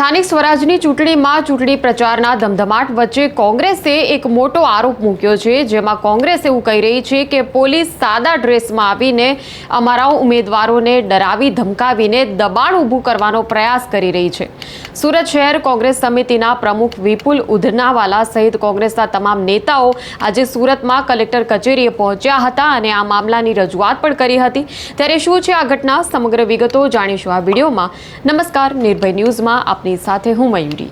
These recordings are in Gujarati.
સ્થાનિક સ્વરાજની ચૂંટણીમાં ચૂંટણી પ્રચારના ધમધમાટ વચ્ચે કોંગ્રેસે એક મોટો આરોપ મૂક્યો છે, જેમાં કોંગ્રેસ એવું કહી રહી છે કે પોલીસ સાદા ડ્રેસમાં આવીને અમારા ઉમેદવારોને ડરાવી ધમકાવીને દબાણ ઊભું કરવાનો પ્રયાસ કરી રહી છે। સુરત શહેર કોંગ્રેસ સમિતિના પ્રમુખ વિપુલ ઉધનાવાલા સહિત કોંગ્રેસના તમામ નેતાઓ આજે સુરતમાં કલેક્ટર કચેરીએ પહોંચ્યા હતા અને આ મામલાની રજૂઆત પણ કરી હતી। ત્યારે શું છે આ ઘટના, સમગ્ર વિગતો જાણીશું આ વિડીયોમાં। નમસ્કાર, નિર્ભય ન્યૂઝમાં આપની સાથે હું મયુરી।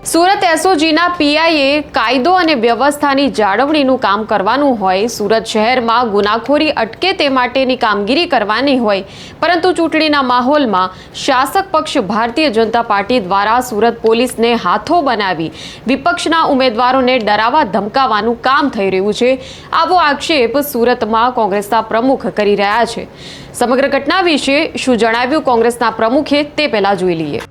સુરત એસઓજીના પીઆઈએ કાયદો અને વ્યવસ્થાની જાળવણીનું કામ કરવાનું હોય, સુરત શહેરમાં ગુનાખોરી અટકે તે માટેની કામગીરી કરવાની હોય, પરંતુ ચૂંટણીના માહોલમાં શાસક પક્ષ ભારતીય જનતા પાર્ટી દ્વારા સુરત પોલીસને હાથો બનાવી વિપક્ષના ઉમેદવારોને ડરાવવા ધમકાવવાનું કામ થઈ રહ્યું છે। આવો આક્ષેપ સુરતમાં કોંગ્રેસના પ્રમુખ કરી રહ્યા છે। સમગ્ર ઘટના વિશે શું જણાવ્યું કોંગ્રેસના પ્રમુખે તે પહેલા જોઈ લઈએ।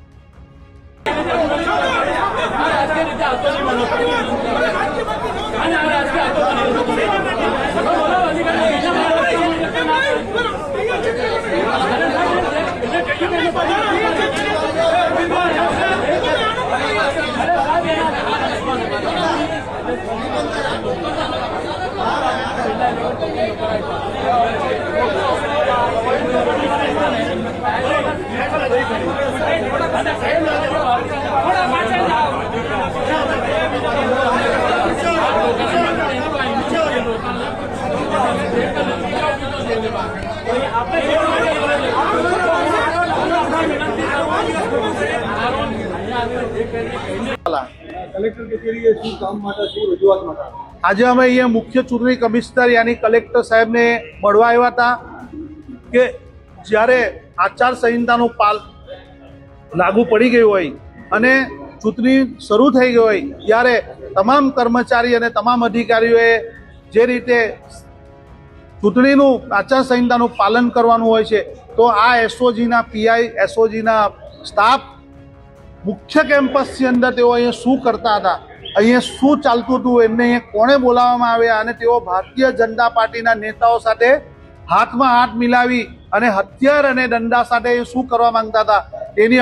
आज અમે અહીંયા મુખ્ય ચૂંટણી કમિશનર યાની કલેક્ટર સાહેબને મળવા આવ્યા હતા કે જ્યારે આચારસંહિતાનું પાલ લાગુ પડી ગયું હોય અને ચૂંટણી શરૂ થઈ ગઈ હોય ત્યારે તમામ કર્મચારી અને તમામ અધિકારીઓએ જે રીતે ચૂંટણીનું આચારસંહિતાનું પાલન કરવાનું હોય છે, તો આ એસઓજીના પીઆઈ, એસઓજીના સ્ટાફ મુખ્ય કેમ્પસની અંદર તેઓ અહીંયા શું કરતા હતા, અહીંયા શું ચાલતું હતું, એમને અહીંયા કોણે બોલાવવામાં આવ્યા અને તેઓ ભારતીય જનતા પાર્ટીના નેતાઓ સાથે હાથમાં હાથ મિલાવી અને હથિયાર અને દંડા સાથે શું કરવા માંગતા હતા તેની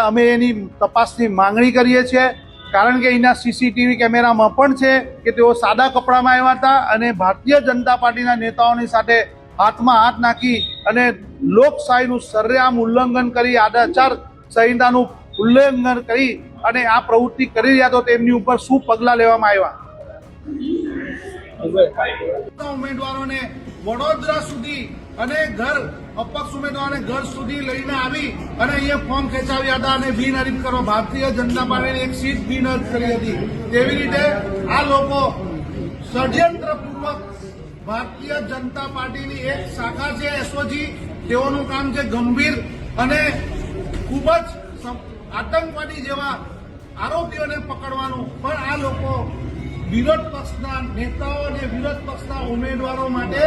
અમે એની તપાસની માંગણી કરીએ છીએ। કારણ કે એના સીસીટીવી કેમેરામાં પણ છે કે તેઓ સાદા કપડામાં આવ્યા હતા અને ભારતીય જનતા પાર્ટીના નેતાઓની સાથે હાથમાં હાથ નાખી અને લોકશાહીનું સરેઆમ ઉલ્લંઘન કરી, આચાર સંહિતાનું ઉલ્લંઘન કરી અને આ પ્રવૃત્તિ કરી રહ્યા તો તેમની ઉપર શું પગલાં લેવામાં આવ્યા। ઉમેદવારોને વડોદરા સુધી અને અપક્ષ ઉમેદવારોને ઘર સુધી લઈને આવી અને અહીંયા ફોર્મ ખેંચાવ્યા હતા અને બિનહરીફ કરવા ભારતીય જનતા પાર્ટીની એક સીટ બિનહરીફ કરી હતી। તેવી રીતે આ લોકો ષડયંત્રપૂર્વક ભારતીય જનતા પાર્ટીની એક શાખા છે એસઓજી, તેઓનું કામ છે ગંભીર અને ખૂબ જ આતંકવાદી જેવા આરોપીઓને પકડવાનું, પણ આ લોકો વિરોધ પક્ષના નેતાઓ અને વિરોધ પક્ષના ઉમેદવારો માટે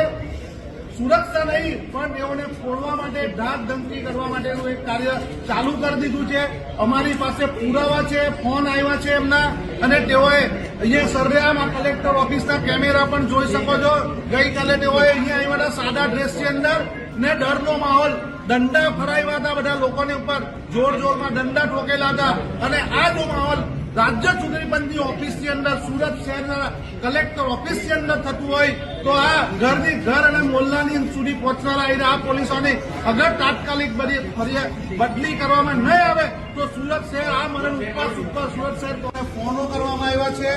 સુરક્ષા નહીં પણ તેઓને ફોડવા માટે ધાક ધમકી કરવા માટેનું એક કાર્ય ચાલુ કરી દીધું છે। અમારી પાસે પુરાવા છે, ફોન આવ્યા છે એમના અને તેઓએ અહીંયા સરેઆમ આ કલેક્ટર ઓફિસના કેમેરા પણ જોઈ શકો છો। ગઈકાલે તેઓએ અહીંયા આવ્યા સાદા ડ્રેસની અંદર ને ડરનો માહોલ, દંડા ફરાવ્યા હતા બધા લોકોને ઉપર, જોર જોરમાં દંડા ઠોકેલા હતા અને આ જો માહોલ રાજ્ય ચૂંટણી પંચની ઓફિસની અંદર, સુરત શહેરના કલેક્ટર ઓફિસની અંદર થતું હોય તો આ ઘરની ઘર અને મોહલ્લાની સુધી પહોંચનારા આ પોલીસોને અગર તાત્કાલિક બદલી કરવામાં નહીં આવે તો સુરત શહેર આ મરણ ઉપવાસ ઉપર સુરત શહેર ફોનો કરવામાં આવ્યા છે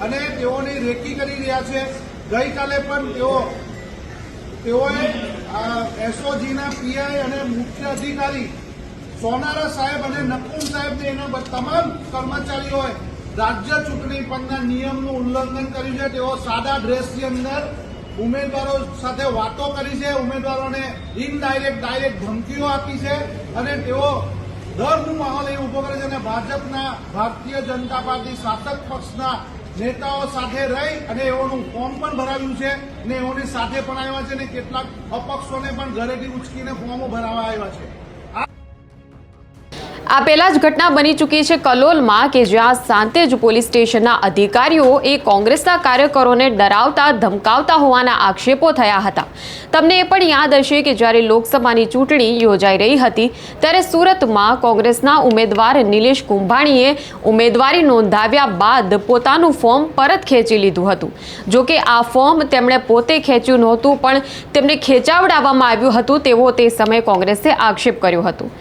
અને તેઓની રેકી કરી રહ્યા છે। ગઈકાલે પણ તેઓએ એસઓજીના પીઆઈ અને મુખ્ય અધિકારી સોનારા સાહેબ અને નકુમ સાહેબને એના તમામ કર્મચારીઓએ રાજ્ય ચૂંટણી પંચના નિયમનું ઉલ્લંઘન કર્યું છે। તેઓ સાદા ડ્રેસની અંદર ઉમેદવારો સાથે વાતો કરી છે, ઉમેદવારોને ઇનડાયરેક્ટ ડાયરેક્ટ ધમકીઓ આપી છે અને તેઓ ડરનો માહોલ એ ઉભો કરે છે અને ભાજપના ભારતીય જનતા પાર્ટી શાસક પક્ષના નેતાઓ સાથે રહી અને એઓનું ફોર્મ પણ ભરાવ્યું છે અને એઓની સાથે પણ આવ્યા છે અને કેટલાક અપક્ષોને પણ ઘરેથી ઉચકીને ફોર્મો ભરાવા આવ્યા છે। આ પહેલા જ ઘટના બની ચૂકી છે કલોલમાં કે જ્યાં સાંતેજ પોલીસ સ્ટેશનના અધિકારીઓ એ કોંગ્રેસના કાર્યકરોને ડરાવતા ધમકાવતા હોવાના આક્ષેપો થયા હતા. તમને એ પણ યાદ હશે કે જ્યારે લોકસભાની ચૂંટણી યોજાઈ રહી હતી ત્યારે સુરતમાં કોંગ્રેસના ઉમેદવાર નિલેશ કુંભાણીએ ઉમેદવારી નોંધાવ્યા બાદ પોતાનું ફોર્મ પરત ખેંચી લીધું હતું. જો કે આ ફોર્મ તેમણે પોતે ખેંચ્યું નહોતું પણ તેમને ખેંચાવડાવવામાં આવ્યું હતું તેવો તે સમયે કોંગ્રેસે આક્ષેપ કર્યો હતો.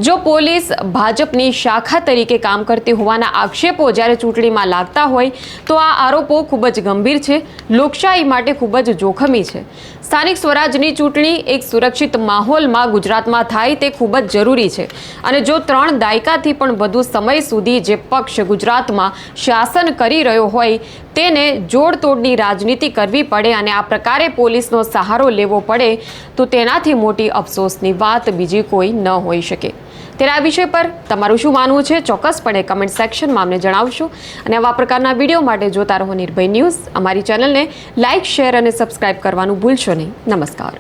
જો પોલીસ ભાજપની શાખા તરીકે કામ કરતી હોવાના આક્ષેપો જ્યારે ચૂંટણીમાં લાગતા હોય તો આ આરોપો ખૂબ જ ગંભીર છે, લોકશાહી માટે ખૂબ જ જોખમી છે. સ્થાનિક સ્વરાજની ચૂંટણી એક સુરક્ષિત માહોલમાં ગુજરાતમાં થાય તે ખૂબ જ જરૂરી છે અને જો 3 દાયકાથી પણ વધુ સમય સુધી જે પક્ષ ગુજરાતમાં શાસન કરી રહ્યો હોય તેને જોડતોડની રાજનીતિ કરવી પડે અને આ પ્રકારે પોલીસનો સહારો લેવો પડે તો તેનાથી મોટી અફસોસની વાત બીજી કોઈ ન હોઈ શકે. ત્યારે આ વિષય પર તમારું શું માનવું છે ચોક્કસપણે કમેન્ટ સેક્શનમાં અમને જણાવશો અને આવા પ્રકારના વિડીયો માટે જોતા રહો નિર્ભય ન્યૂઝ. અમારી ચેનલને લાઇક, શેર અને સબસ્ક્રાઇબ કરવાનું ભૂલશો નહીં. નમસ્કાર.